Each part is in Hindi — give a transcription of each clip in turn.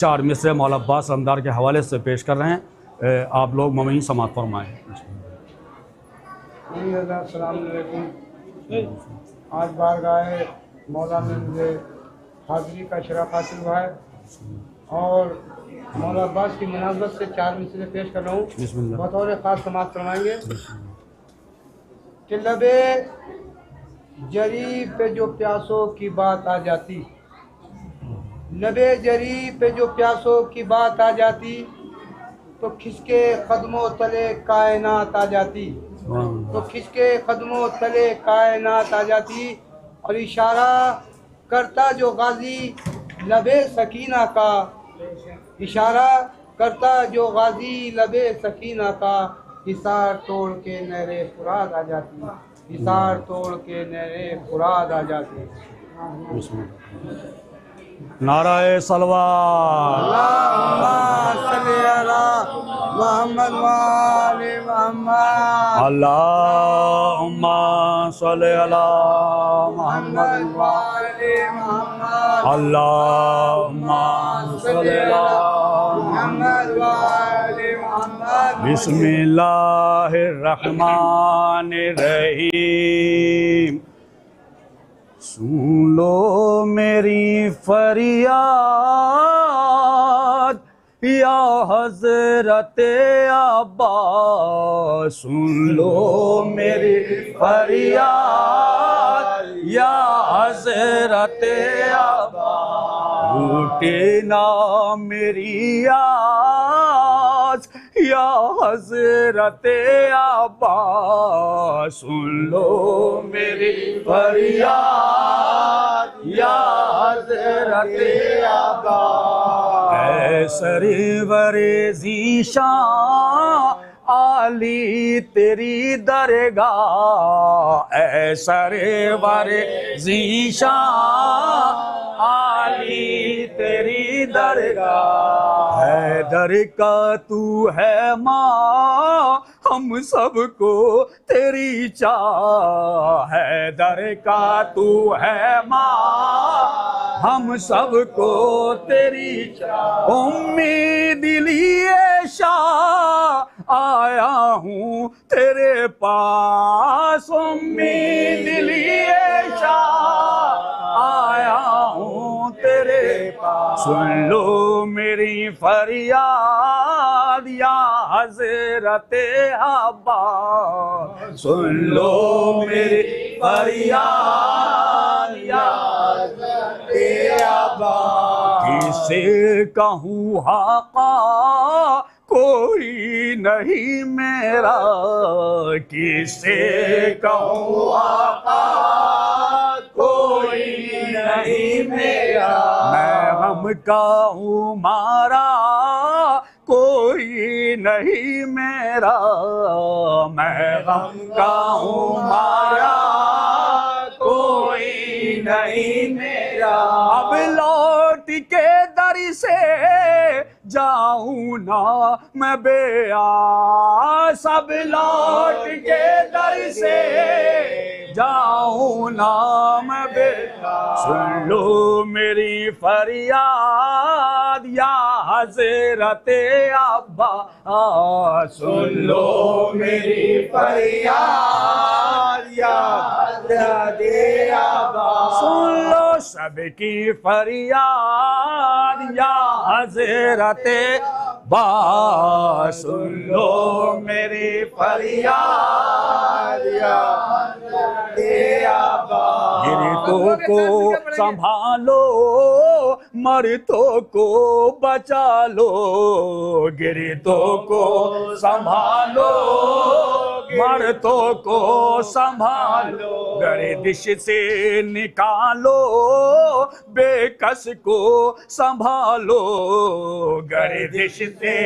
चार मिसरे मौला अब्बास अलमदार के हवाले से पेश कर रहे हैं। आप लोग ममई समात फरमाएँ। आज बारगाह मौला में मुझे हाज़िरी का शरफ हासिल हुआ है और मौला अब्बास की मुनासबत से चार मिसरे पेश कर रहा हूँ। बतौर ख़ास समात फरमाएंगे कि लबे जरी पे जो प्यासों की बात आ जाती, लबे जरी पे जो प्यासों की बात आ जाती तो खिसके कदमों तले कायनात आ जाती, तो खिसके कदमों तले कायनात आ जाती। और इशारा करता जो गाजी लबे सकीना का, इशारा करता जो गाजी लबे सकीना का, हिसार तोड़ के नहरे फुराद आ जाती, हिसार तोड़ के नहरे फुराद आ जाती। नाराए सलवात मोहम्मद वाले मोहम्मद, अल्लाहुम्मा सल्ली अला मुहम्मद वाले मोहम्मद, अल्लाहुम्मा सल्ली अला मोहम्मद वाले मोहम्मद। बिस्मिल्लाहिर रहमानिर रहीम। सुन लो मेरी फरियाद या हज़रत अब्बास, सुन लो मेरी फरियाद या हज़रत अब्बास, टूटे ना मेरी आस या हज़रत अब्बास, सुन लो मेरी फरियाद या हज़रत अब्बास। ऐ सरवरे ज़ीशान आली तेरी दरगाह, ऐ सरवरे ज़ीशान आली तेरी दरगाह। हैदर का तू है माँ हम सबको तेरी चाह, हैदर का तू है माँ हम सबको तेरी चाह। उम्मीद लिए शाह आया हूँ तेरे पास, उम्मीद लिए शाह आया हूँ तेरे पास। सुन लो मेरी फरियाद या हज़रत अब्बास, सुन लो मेरी फरियाद या हज़रत अब्बास। किसे कहूँ हाका कोई नहीं मेरा, किसे कहूँ हाका कोई नहीं मेरा। मैं गम का हूँ मारा कोई नहीं मेरा, मैं गम का हूँ मारा कोई नहीं मेरा। अब लौट के दर से जाऊं ना मैं बेआस, अब लौट के दर से जाऊं ना मैं बेआस। सुन लो मेरी फरियाद या हज़रत अब्बास, सुन लो मेरी फरियाद या हज़रत अब्बास। सुन लो सबकी फरियाद या हज़रत अब्बास, सुन लो मेरी फरियाद या हज़रत अब्बास। गिरतों को संभालो मरतों को बचा लो, गिरतों को संभालो मरतों को संभालो। गर्दिश से निकालो बेकस को संभालो, गर्दिश से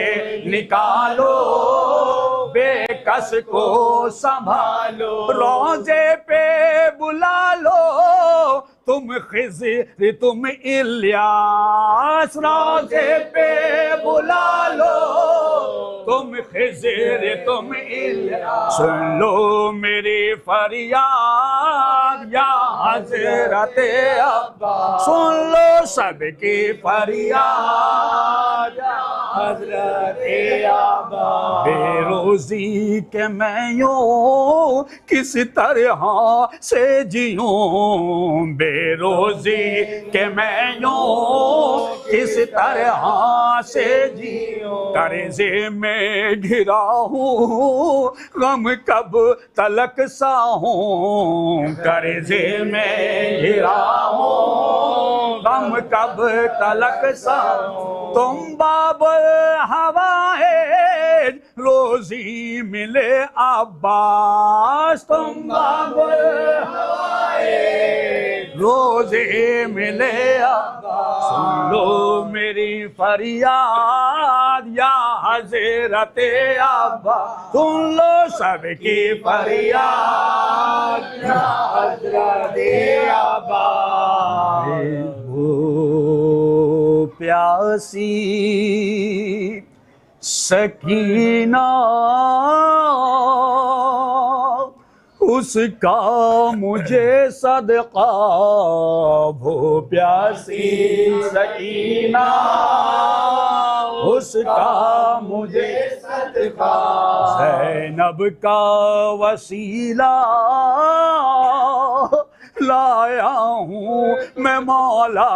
निकालो बेकस को संभालो। रोजे पे बुला लो तुम खिज़र तुम इल्यास, रोजे पे बुला लो तुम खिज़र तुम इल्यास। सुन लो मेरी फरियाद या हजरत अब्बास, सुन लो सबकी फरियाद या हजरत अब्बास। बेरोजी के मैं यूं किस तरह से जीऊं, बेरोजी के मैं यूं किस तरह से जीऊं, कर्जे में घिरा हूँ गम कब तलक साहूँ, कर्जे में घिरा हूँ गम कब तलक साहूँ। तुम बाबुल हवाए रोजी मिले अब्बास, तुम बाबुल हवाए रोजी मिले अब्बास। सुन लो मेरी फरियाद या हजरत अब्बास, सुन लो सबकी फरियाद या हजरत अब्बास। वो प्यासी सकीना उसका मुझे सदका, वो प्यासी सकीना उसका मुझे सदका। ज़ैनब का वसीला लाया हूँ मैं मौला,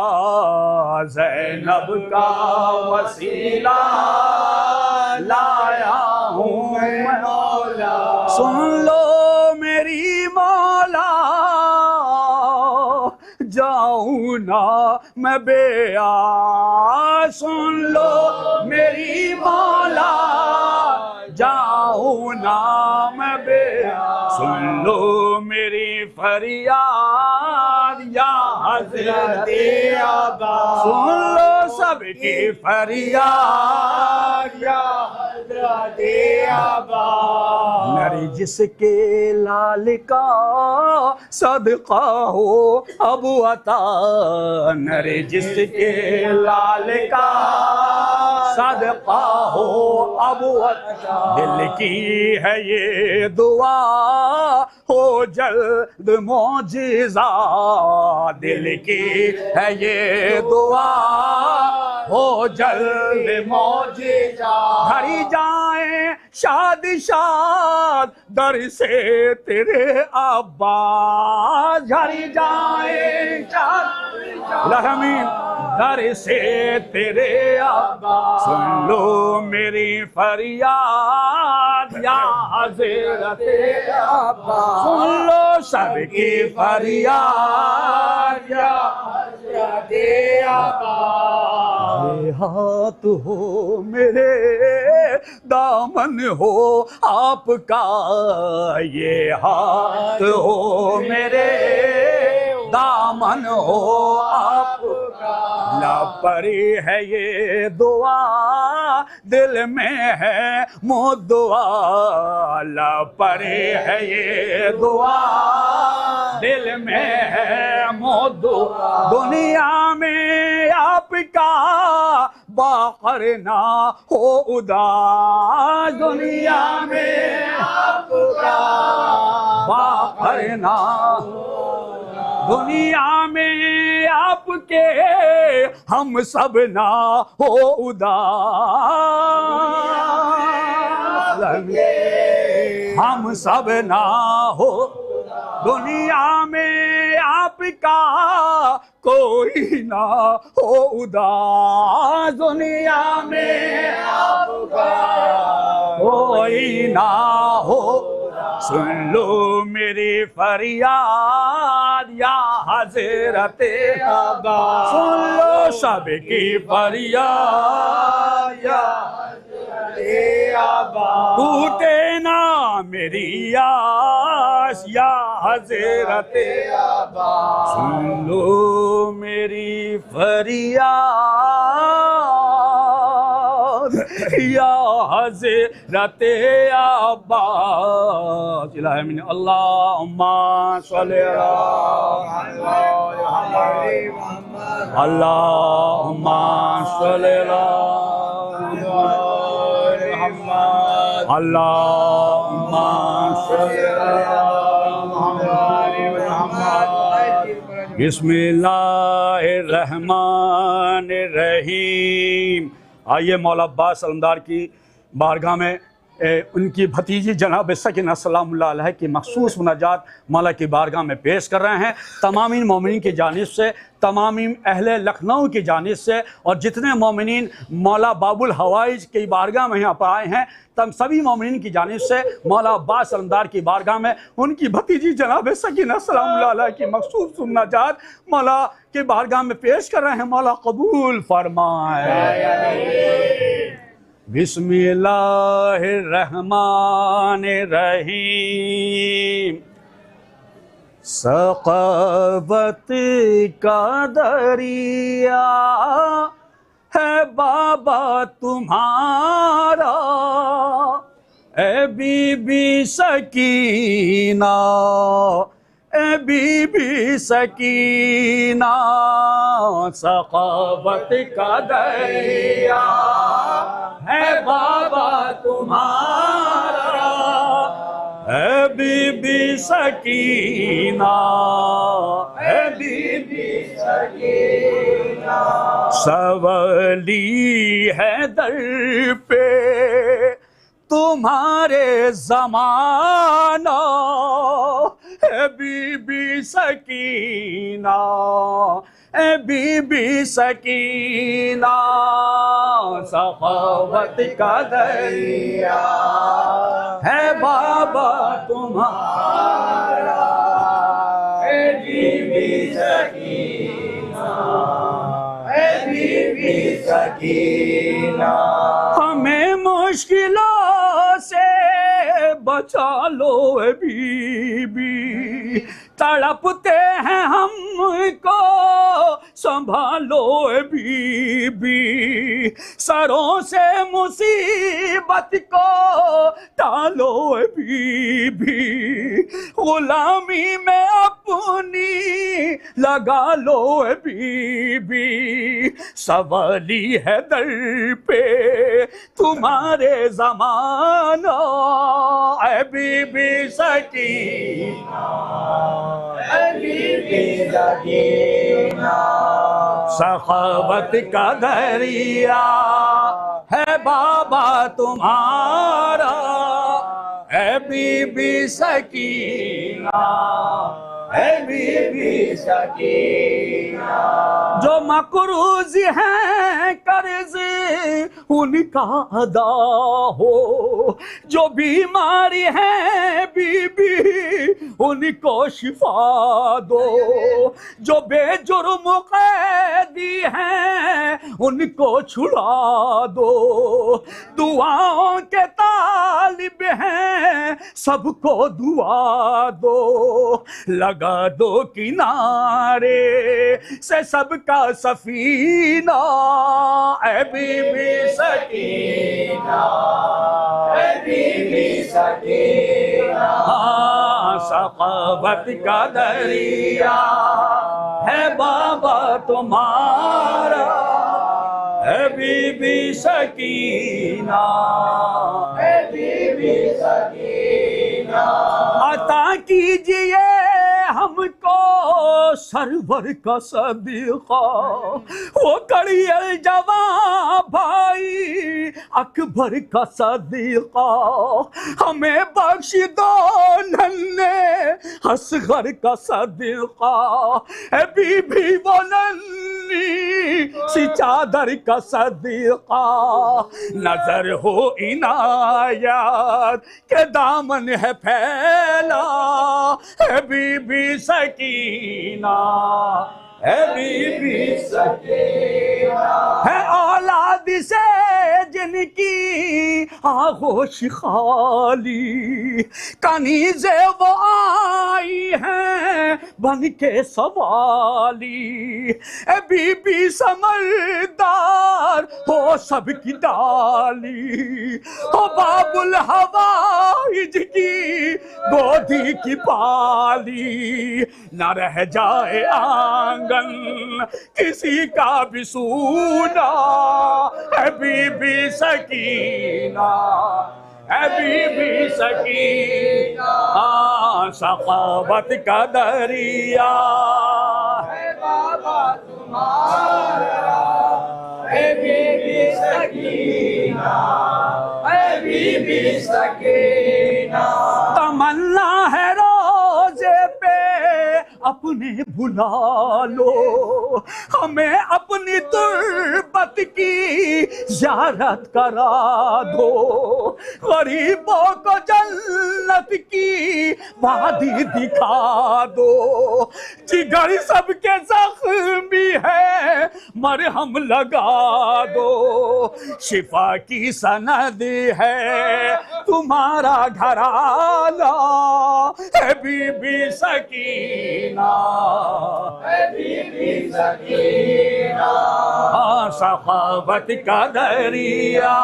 ज़ैनब का वसीला लाया हूँ मैं मौला। सुन लो मेरी मौला जाऊँ ना मैं बेयास, सुन लो मेरी मौला जाऊँ ना मैं बेयास। सुन लो मेरी फरियाद या हजरत अब्बास, सुन लो सबकी फरियाद या हजरत अब्बास। नरगिस के लाल का सदका हो अब अता, नरगिस के लाल का सदका हो अब अता। दिल की है ये दुआ हो जल्द मौजिज़ा, दिल की है ये दुआ हो जल्द मौजिज़ा। भरी जाए शाद शाद दर से तेरे अब्बास, भरी जाए शाद रहमी दर से तेरे अब्बास। सुन लो मेरी फरियाद या हजरत अब्बास, सुन लो सबकी फरियाद या हजरत अब्बास। ये हाथ हो मेरे दामन हो आपका, ये हाथ हो मेरे दामन हो आपका। लापरी है ये दुआ दिल में है मुद्दुआ, लापरी है ये दुआ दिल में है मुद्दुआ। दुनिया में आपका बाखर ना हो उदास, दुनिया में आपका बाखर ना हो, दुनिया में आपके हम सब ना हो उदास, हम सब ना हो। दुनिया में आपका कोई ना हो उदास, दुनिया में आपका कोई ना हो। सुन लो मेरी फरियाद या हजरत अब्बास, सुन लो सबकी फरियाद या हजरत अब्बास। टूटे ना मेरी आस या हजरत अब्बास, सुन लो मेरी फरियाद या हजरत अब्बास। इलाही अल्लाहुम्मा सल्ली अला मुहम्मद, अल्लाहुम्मा सल्ली अला मुहम्मद, अल्लाहुम्मा सल्ली अला मुहम्मद। मोहम्मद। बिस्मिल्लाहिर्रहमानिर्रहीम। आइए मौला अब्बास अलमदार की बारगाह में उनकी भतीजी जनाब सकीना सलामुल्लाह अलैहा की मखसूस मुनाजात मौला की बारगाह में पेश कर रहे हैं। तमामी मोमिनीन की जानिब से, तमामी अहले लखनऊ की जानिब से और जितने मोमिनीन मौला बाबुल हवाइज की बारगाह में यहाँ पर आए हैं, तम सभी मोमिनीन की जानिब से मौला अब्बास अलमदार की बारगाह में उनकी भतीजी जनाब सकीना सलामुल्लाह अलैहा की मखसूस मुनाजात मौला की बारगाह में पेश कर रहे हैं। मौला कबूल फरमाए। बिस्मिल्लाहिर्रहमानिर्रहीम। सखावत का दरिया है बाबा तुम्हारा, ए बीबी सकीना, ए बीबी सकीना। सखावत का दरिया है बाबा तुम्हारा, है बीबी सकीना, है बीबी सकीना। सवली है दर पे तुम्हारे ज़माना, है बीबी सकीना, ए बीबी सकीना। सखावत का दरिया है बाबा तुम्हारा, ए बीबी सकीना, ए बीबी सकीना। हमें मुश्किलों से बचा लो ए बीबी, तड़पते हैं हमको संभालो ए बीबी। सरों से मुसीबत को टालो ए बीबी, गुलामी में अपनी लगा लो ए बीबी। सवाली है दर पे तुम्हारे ज़माना, ए बीबी सकीना, ए बीबी सकीना। सखावत का दरिया है बाबा तुम्हारा, ए बीबी सकीना, है बीबी सकीना। जो मकरूज हैं कर्ज उनका अदा हो, जो बीमारी है बीबी उनको शिफा दो, जो बेजुर्म कैदी हैं उनको छुड़ा दो। दुआओं के तालिब हैं सबको दुआ दो, लगा दो किनारे से सबका सफीना, ए बीबी सकीना, ए बीबी सकीना। सखावत का दरिया है बाबा तुम्हारा, ए बीबी सकीना, ए बीबी सकीना। अता कीजिए हमको सरवर का सदीका, वो कड़ियल जवां भाई अकबर का सदीका। हमें बख्श दो नन्हे असगर का सदीका, ए बीबी वो नन्ही सी चादर का सदीका। नजर हो इनायत के दामन है फैला, है बीबी सकीना, है बीबी सकीना। है औलाद से जिनकी आगोश खाली, कनीज़े वो आई हैं बन के सवाली। ए बीबी समझदार हो सबकी डाली, हो बाबुल हवाइज की गोदी की पाली। न रह जाए आंगन किसी का भी सूना, है बीबी सकीना, है बीबी सकीना, सखावत का दरिया है बाबा तुम्हारा, है बीबी सकीना, है बीबी सकीना। तमन्ना है रोजे पे अपने बुला लो, हमें अपनी तुर्बत की ज़ियारत करा दो, गरीबों को जन्नत की वादी दिखा दो, जिगर सबके जख्मी है मरहम लगा दो, शिफा की सनद है तुम्हारा घराना, है बीबी सकीना, है बीबी सकीना। सखावत का दरिया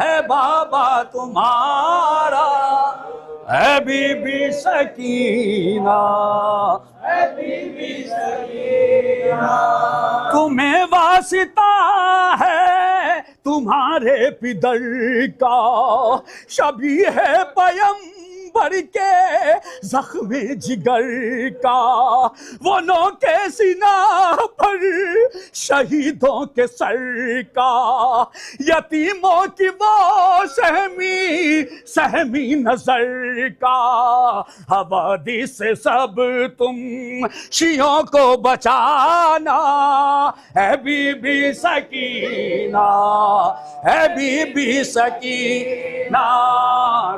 है बाबा तुम्हारा, है बीबी सकीना, है बीबी सकीना। तुम्हें वास्ता है तुम्हारे पिदर का, शबी है पैगंबर के जख्मे जिगर का, वो नो के सीना पर शहीदों के सर का, यतीमों की वो सहमी सहमी नजर का, हवादी से सब तुम शियों को बचाना, है बीबी सकीना, है बीबी सकीना,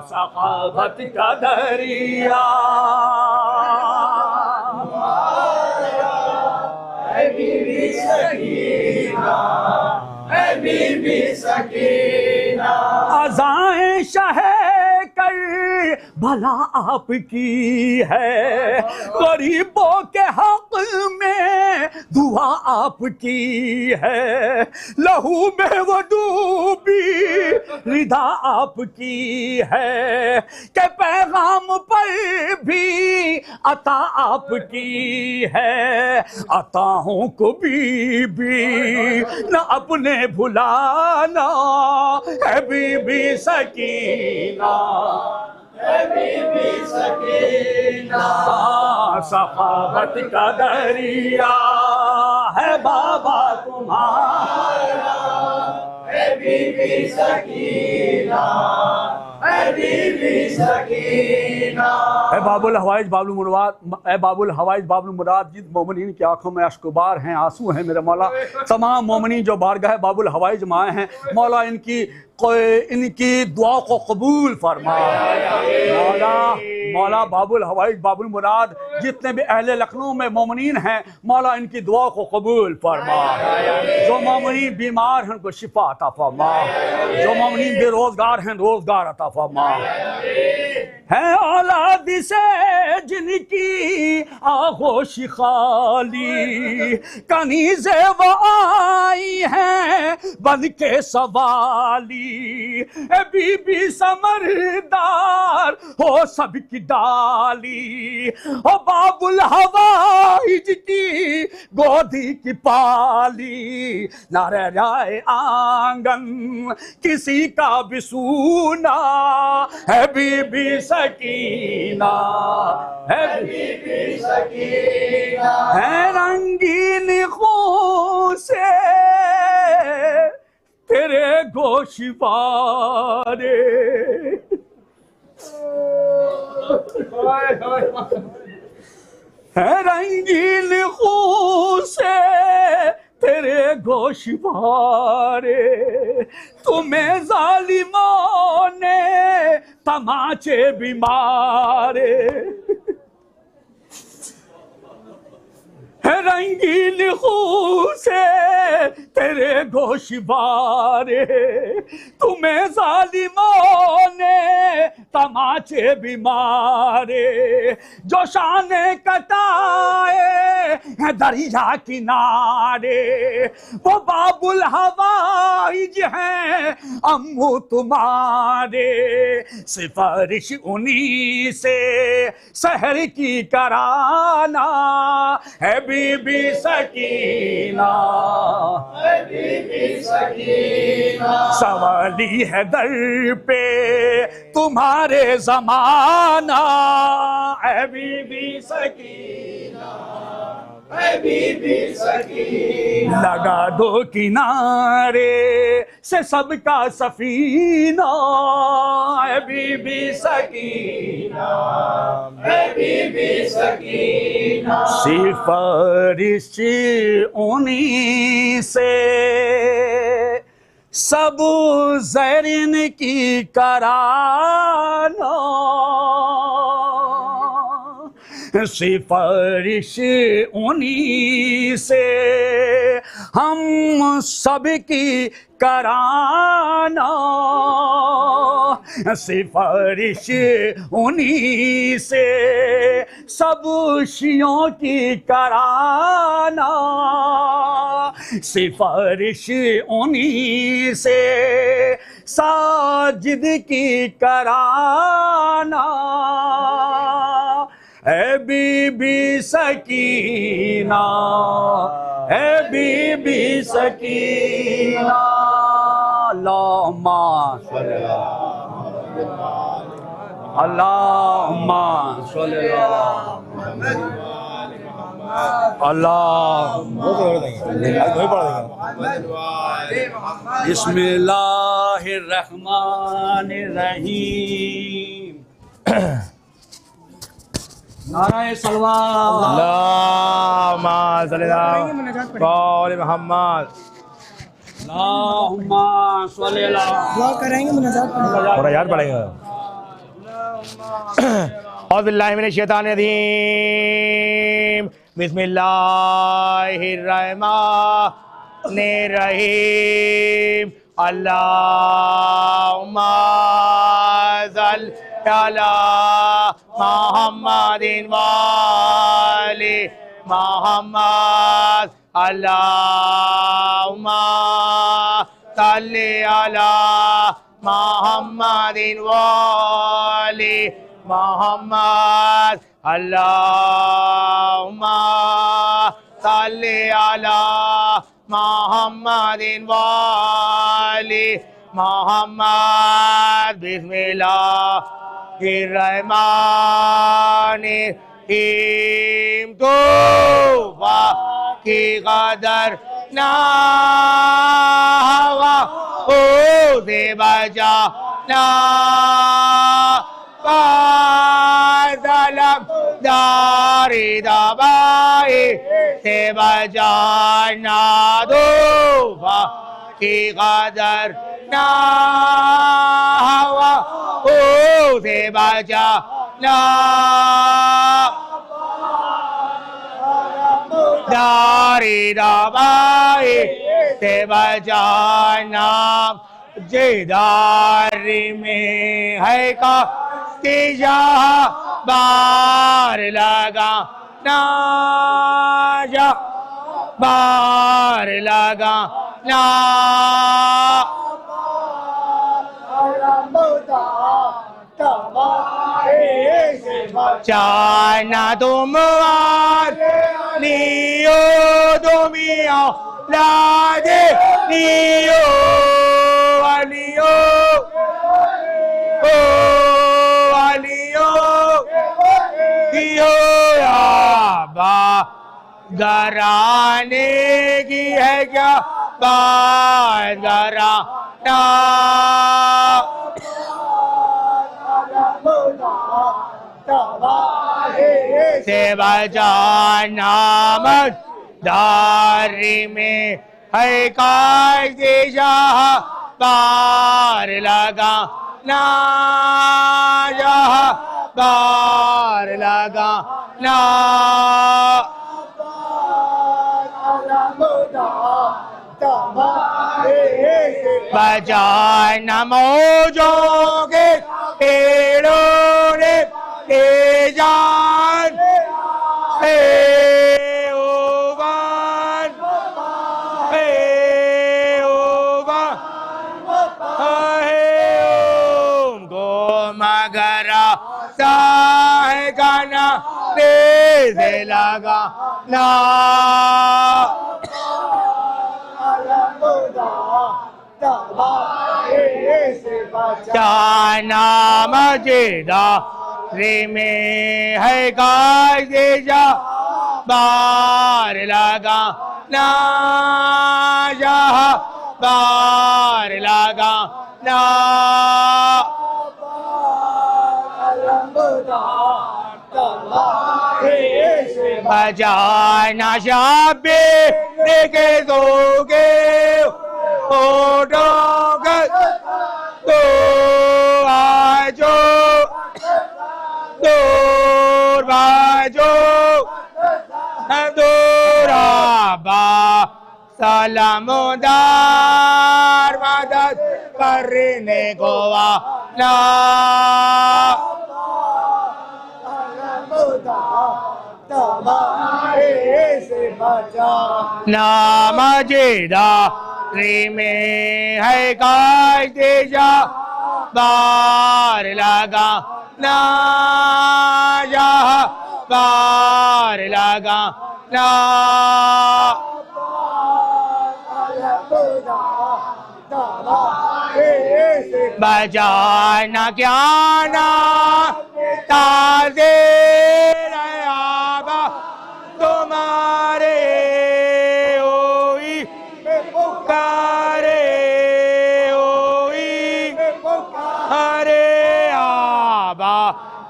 सखावत का दरिया है बीबी सकीना, है बीबी सकीना। अज़ाएं शहे कर भला आपकी है, गरीबों के हक में दुआ आपकी है, लहू में वो डूबी रिदा आपकी है, के पैगाम पर भी अता आपकी है, अताओं को बीबी न अपने भुलाना, है बीबी सकीना, है बीबी सकीना। सखावत का दरिया है बाबा तुम्हारा, है बीबी सकीना, है बीबी सकीना। ए बाबुल हवाइज बाबुल मुराद, ए बाबुल हवाइज बाबुल मुराद, जिन मोमिनीन की आंखों में अश्कुबार हैं, आंसू हैं मेरे मौला, तमाम मोमिनीन जो बारगाह बाबुल हवाइज में आए हैं, मौला इनकी दुआ को कबूल फरमा। मौला बाबुल हवाइज बाबुल मुराद जितने भी अहले लखनऊ में मोमिनीन हैं, मौला इनकी दुआ को कबूल फरमा। जो मोमिनीन बीमार हैं उनको शिफा अता फरमा, जो मोमिनीन बेरोजगार हैं रोजगार अता फरमा। है औलाद से जिनकी आगोश खाली, कनीज़े वो आई हैं बन के सवाली, बीबी समरदार हो सबकी डाली, ओ बाबुल हवाइज की गोदी की पाली, ना रह जाए आंगन किसी का भी सूना, है बीबी सकीना, है बीबी सकीना। है रंगीन खून से तेरे गोशवारे, है रंगीन खून से तेरे गोशवारे, तुम्हें जालिमों ने तमाचे भी मारे, है रंगीन खून से तेरे गोशवारे, तुम्हें जालिमों ने तमाचे भी मारे, जो शाने कटाए हैं दरिया किनारे, वो बाबुल हवाइज हैं अम्मू तुम्हारे, सिफारिश उन्हीं से शहर की कराना है बीबी सकीना, है बीबी सकीना। सवाली है दर पे तुम्हारे जमाना, है बीबी सकीना, है बीबी सकीना। लगा दो किनारे से सबका सफीना, है बीबी सकीना, है बीबी सकीना। सिफारिश उन्हीं से सब ज़ैरिन की कराना, सिफारिश उन्हीं से हम सबकी कराना, सिफारिश उन्हीं से सब शियों की कराना, सिफारिश उन्हीं से साजिद की कराना, है बीबी सकीना, है बीबी सकीना। अल्लाहुम्मा अल्लाहुम्मा सल्ली अला बिस्मिल्लाहिर्रहमानिर्रहीम। नाराए सलवात, अल्लाहुम्मा सल्ली अला मोहम्मद। अल्लाहुम्मा सल्ली अला। दुआ करेंगे मुनाजात थोड़ा याद पड़ेगा। औज़ु बिल्लाहि मिनश शैतानिर रजीम, बिस्मिल्लाहिर्रहमानिर्रहीम। अल्लाहुम्मा सल्ली अला मुहम्मदिन व आलि मुहम्मद। अल्लाहुम्मा सल्ली अला मुहम्मदिन व आलि मुहम्मद। अल्लाहुम्मा सल्ली अला मुहम्मदिन व आलि मुहम्मद। बिस्मिल्लाहिर्रहमानिर्रहीम। तौबा की कदर ना हवा ओ से बचा ना पादलम दारी दबाई से बचाना। तौबा की कदर ना हवा ओ से बचा ना दारी दबाई से बचाना। जेदारी में है का तीजा बार लगा ना जा बार लगा ना चाना तुम लियो दुमिया लादे लियो अलियो ओ अलियो कियो आबा घराने की है क्या बात घराना से बचाना। दारी में है कायदे शाह बार लगा ना जहाँ बार लगा ना बचाना मौजों के पेड़ों ने जान साहे गाना से लगा ना जाना मजेदा रे में है कायदे जा बार लगा ना जहा बार लगा ना बजाना शाबे देखे दोगे तो आजो दूर बाजो दूराबा सलामुदार मदद करने को वाला नामजेदा रे में है कायदे जा बार लगा ना जा बार लगा ना बजाना क्या ना ताजे आबा तुम्हारे ओई पुकारे ओई हरे आबा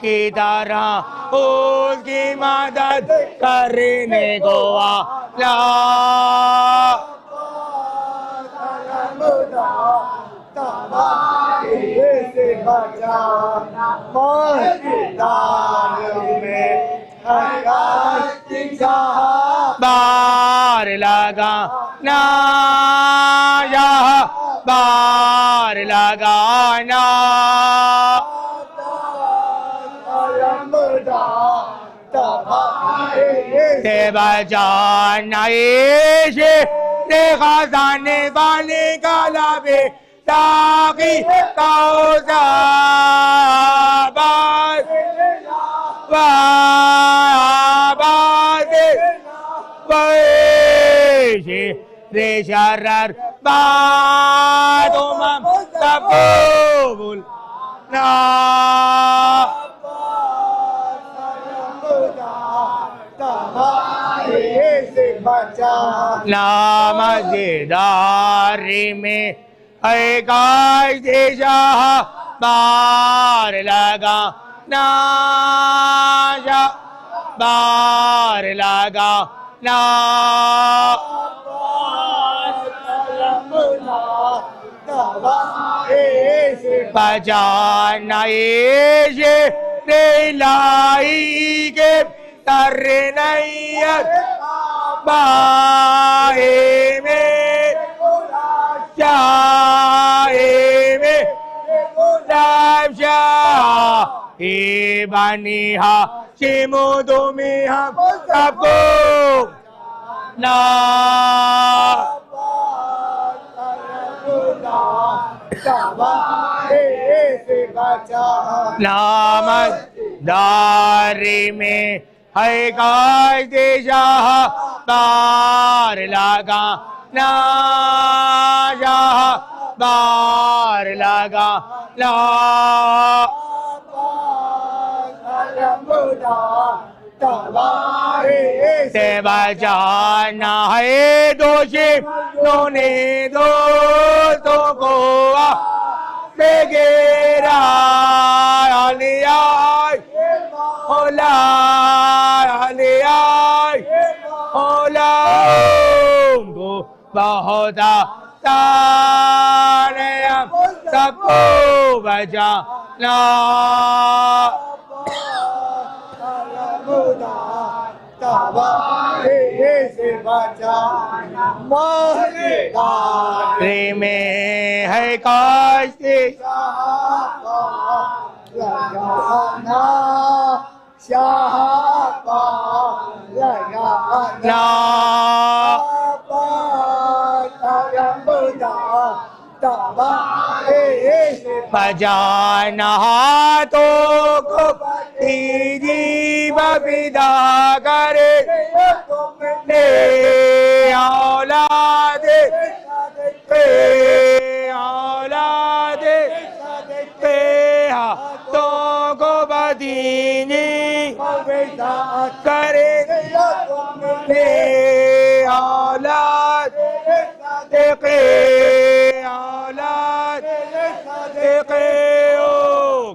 की तरह उसकी मदद करने को आला बार लगा ना बार लगा ना से बजाना से खजाने वाले काला बे ताकि रे शरर तुम कबूल ना नामजेदारी में है कायदे शाह बार लगा ना बार लगा ना बजाना रे लाई के तर नैयत बाहे में चाहे में शाही बनी हा शिमो तुम्हें हम सबको ना नामदारी में है कायदे शाह बार लगा ना बार लगा ना से बचाना है दोषी ने दोस्तों को बेगेरा लिया होला को बहुत ताने सबको बचाना रे में है कायदे लगाना बजाना हाथों को दीजी बबिदा करे औलाद औलाद हाथों को बदीनी करे औलाद औलाद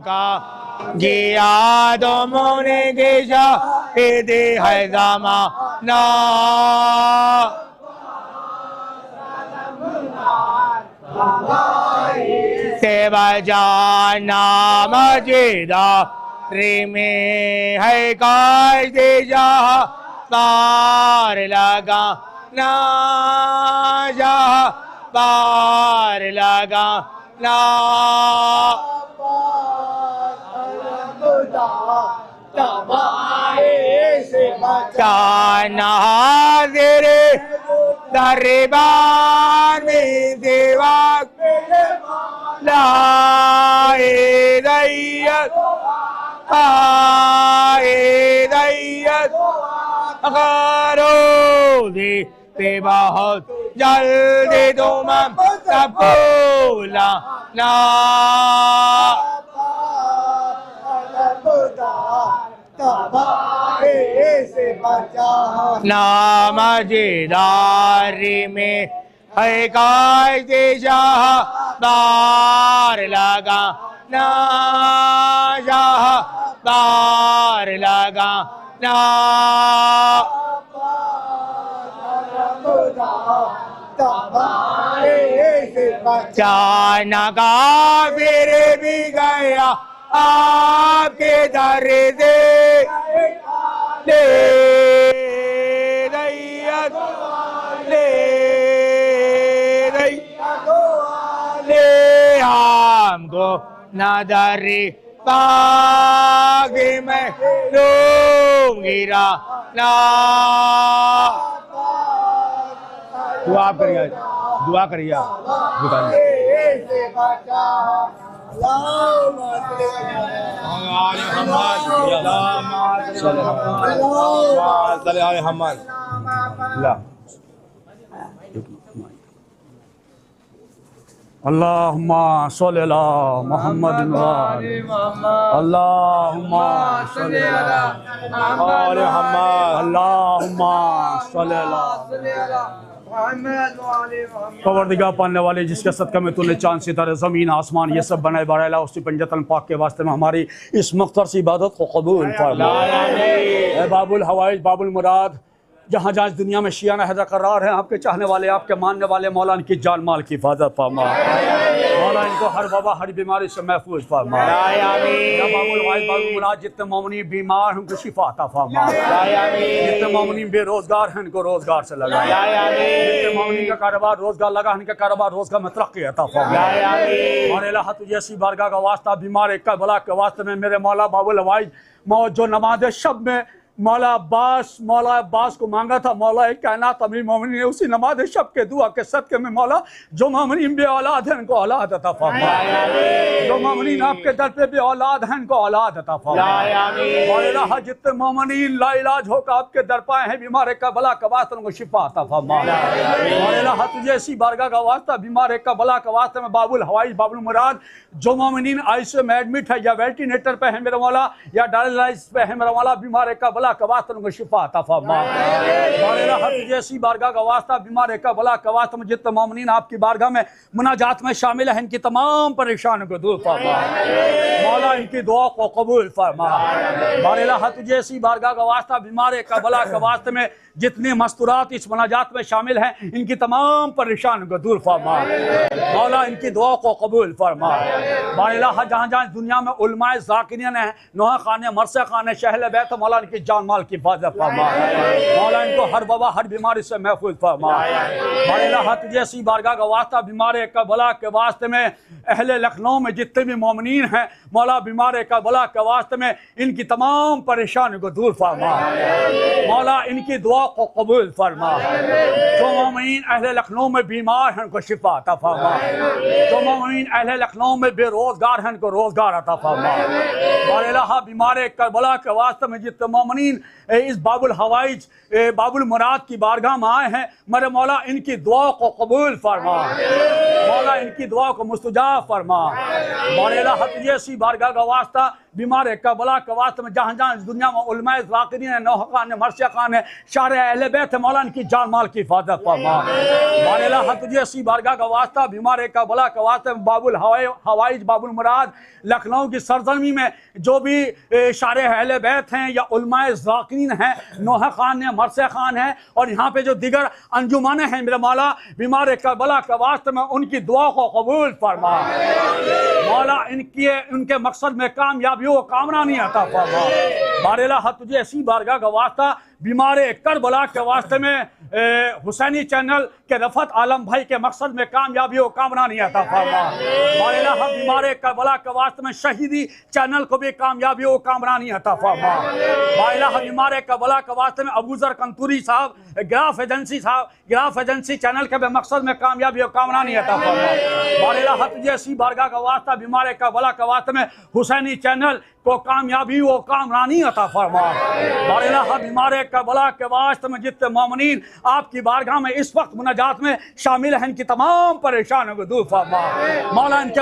का जिया दो मोने के शाहिदे है ज़माना से बजाना मजेदा रे में है कायदे जहाँ पार लगा ना जहाँ पार लगा ना जाना तेरे दरबार में देवा लाए दैयत आए दैयत करो दे पे बहुत जल्दी तुम सबको लाना नामजेदारी में है कायदे जहाँ बार लगा ना जहाँ बार लगा ना जाना का फिर भी गया आपके दर से ले रैयत ले रैयत ले हमको नदरी पाग में लूंगी ना दुआ करिए दुआ करिए अल्लाहुम्मा सल्ली अला मुहम्मद अल्लाहुम्मा सल्ली अला मुहम्मद अल्लाहुम्मा सल्ली अला परवरदिगार पालने वाले जिसके सदक़े में तूने चांद सितारे ज़मीन आसमान ये सब बनाए बढ़ाया उसी पंजतन पाक के वास्ते में हमारी इस मुख्तर सी इबादत को कबूल फरमा। ऐ बाबुल हवाइज बाबुल मुराद जहाँ जहाँ इस दुनिया में शियाना हैदर करार हैं आपके चाहने वाले आपके मानने वाले मौला इनकी जान माल की हिफाजत फरमा मौला इनको हर वबा हर बीमारी से महफूज फरमा। बाबुल हवाइज बाबुल मुराद जितने मोमिनी बीमार हैं उनको शिफा अता फरमा जितने मोमिनी बेरोजगार हैं इनको रोजगार से लगा जितने मोमिनी का कारोबार रोजगार लगा इनका कारोबार रोजगार में तरक्की अता फरमा। और अल्लाह तुझे ऐसी बारगाह का वास्ता बीमार एक बला के वास्ते में मेरे मौला बाबुल हवाइज जो नमाज शब में मौला अब्बास को मांगा था मौला कायनात अमीर मोमिनीन ने उसी नमाज शब के दुआ के सदके में मौला जो मोमिनीन बे औलाद हैं उनको औलाद अता फरमा जो मोमिनीन आपके दर पे बे औलाद हैं उनको औलाद अता फरमा। और जितने मोमिनीन लाइलाज होकर आपके दर पाए हैं बीमार का बला का वास्ता उनको शिफा अता फरमा। और तुझे ऐसी बारगाह का वास्ता बीमार का बला का वास्ते में बाबुल हवाइज बाबुल मुराद जो मोमिनीन आईसीयू में एडमिट है या वेंटिलेटर पे है मेरा मौला या डायलिसिस पे है मेरा मौला बीमार का बला का वास्ता उनको शिफा अता फरमा। और जैसी बारगाह का वास्ता बीमार का बला का वास्ता में जितने मोमिनीन आपकी बारगाह में मुनाजात में शामिल है इनकी तमाम परेशानियों को दूर फरमा मौला इनकी दुआ को कबूल फरमा। बार तुझे ऐसी बारगाह का वास्ता बीमार का बला का वास्ते में जितने मस्तूरात इस मुनाजात में शामिल हैं इनकी तमाम परेशानियों को दूर फरमा मौला इनकी दुआ को कबूल फरमा। बार जहाँ जहाँ दुनिया में उलमाए ज़ाकिरीन हैं नोहा खाने मरसे खाने शहल बैत मौला इनकी जान जान माल की हिफाजत फरमा। मौला इनको हर वबा हर बीमारी से महफूज फरमा। मौला तुझे सी बारगाह का वास्ता बीमार करबला के वास्ते में अहले लखनऊ में जितने भी मोमिनीन हैं मौला बीमार करबला के वास्ते में इनकी तमाम परेशानियों को दूर फरमा। मौला इनकी दुआ को कबूल फरमा। जो मोमिनीन अहले लखनऊ में बीमार हैं उनको शिफा अता फरमा। जो मोमिनीन अहले लखनऊ में बेरोजगार हैं उनको रोजगार अता फरमा। मौला बीमार करबला के वास्ते में जितने मोमिनीन इस बाबुल हवाइज बाबुल मुराद की बारगाह में आए हैं मेरे मौला इनकी दुआ को कबूल फरमा। मौला इनकी दुआ को मुस्तजाब फरमा। मौला तुझे सी बारगाह का वास्ता बीमार करबला के वास्ते में जहाँ जहाँ इस दुनिया में उलमाए ज़ाकिरीन है, नौह खान है, मरसिया खान है, शारे अहले बैत है, मौला इनकी जान माल की हिफाजत फरमा। मौला तुझे सी बारगाह का वास्ता बीमार करबला के वास्ते में बाबुल हवाइज बाबुल मुराद लखनऊ की सरजमी में जो भी शारे अहले बैत हैं या उलमाए ज़ाकिरीन हैं, नौह खान है, मरसिया खान है और यहाँ पे जो दिगर अंजुमाने हैं मेरे मौला बीमार करबला के वास्ते में उनकी दुआ को कबूल फरमा। मौला उनके मकसद में कामयाबियों को कामना नहीं आता फरमा। बारेला तुझे ऐसी बारगाह का वास्ता बीमार करबला के वास्ते में हुसैनी चैनल के रफत आलम भाई के मकसद में कामयाबी हो कामना नहीं आता फरमा। बारेला बीमार करबला के वास्ते में शहीदी चैनल को भी कामयाबी हो कामना नहीं आता फरमा। बारेला बीमार करबला के वास्ते में अबूजर कंतूरी साहब ग्राफ एजेंसी चैनल के भी मकसद में कामयाबी हो कामना नहीं आता फरमा। बारेला तुझे ऐसी बारगाह का वास्ता बीमार करबला के वास्ते में हुसैनी चैनल को कामयाबी हो कामना नहीं अता फरमा। बारेला बीमार करबला के वास्ते में जितने मोमिनीन आपकी बारगाह में इस वक्त मुनाजात में शामिल हैं इनकी तमाम परेशानियों को दूर फरमा। मौला इनके